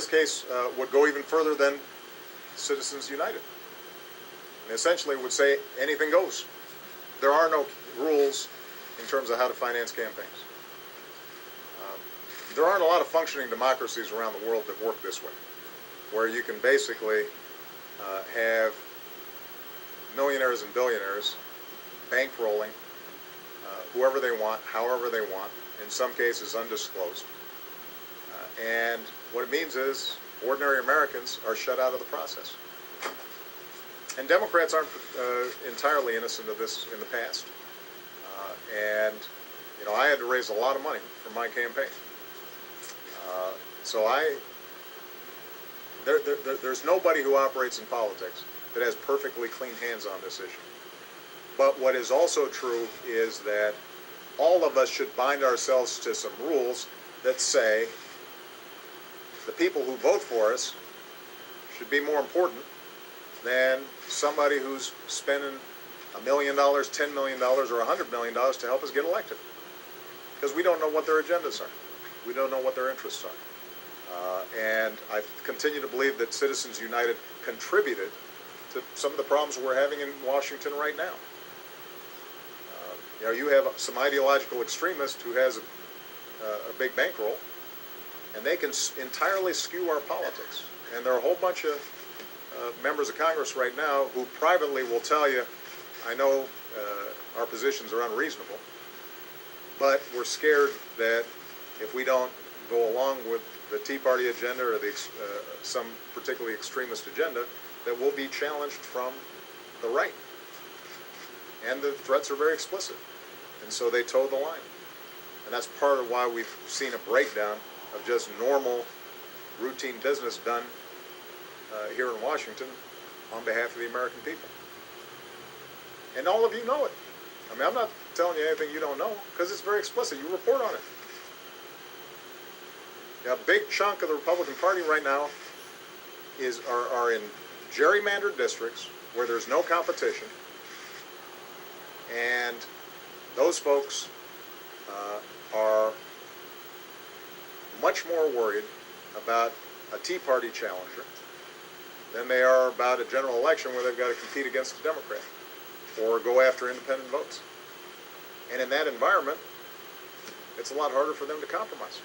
this case, would go even further than Citizens United. And essentially would say anything goes. There are no rules in terms of how to finance campaigns. There aren't a lot of functioning democracies around the world that work this way, where you can basically have millionaires and billionaires bankrolling whoever they want, however they want, in some cases undisclosed. And what it means is ordinary Americans are shut out of the process. And Democrats aren't entirely innocent of this in the past. And, you know, I had to raise a lot of money for my campaign. So there's nobody who operates in politics that has perfectly clean hands on this issue. But what is also true is that all of us should bind ourselves to some rules that say the people who vote for us should be more important than somebody who's spending $1 million, $10 million, or $100 million to help us get elected. Because we don't know what their agendas are. We don't know what their interests are. And I continue to believe that Citizens United contributed to some of the problems we're having in Washington right now. You know, you have some ideological extremist who has a big bankroll, and they can entirely skew our politics. And there are a whole bunch of members of Congress right now who privately will tell you, I know our positions are unreasonable, but we're scared that if we don't go along with the Tea Party agenda or some particularly extremist agenda, that we'll be challenged from the right. And the threats are very explicit. And so they toe the line. And that's part of why we've seen a breakdown of just normal, routine business done here in Washington on behalf of the American people. And all of you know it. I mean, I'm not telling you anything you don't know, because it's very explicit. You report on it. Now, a big chunk of the Republican Party right now are in gerrymandered districts where there's no competition, and those folks are much more worried about a Tea Party challenger than they are about a general election where they've got to compete against a Democrat or go after independent votes. And in that environment, it's a lot harder for them to compromise.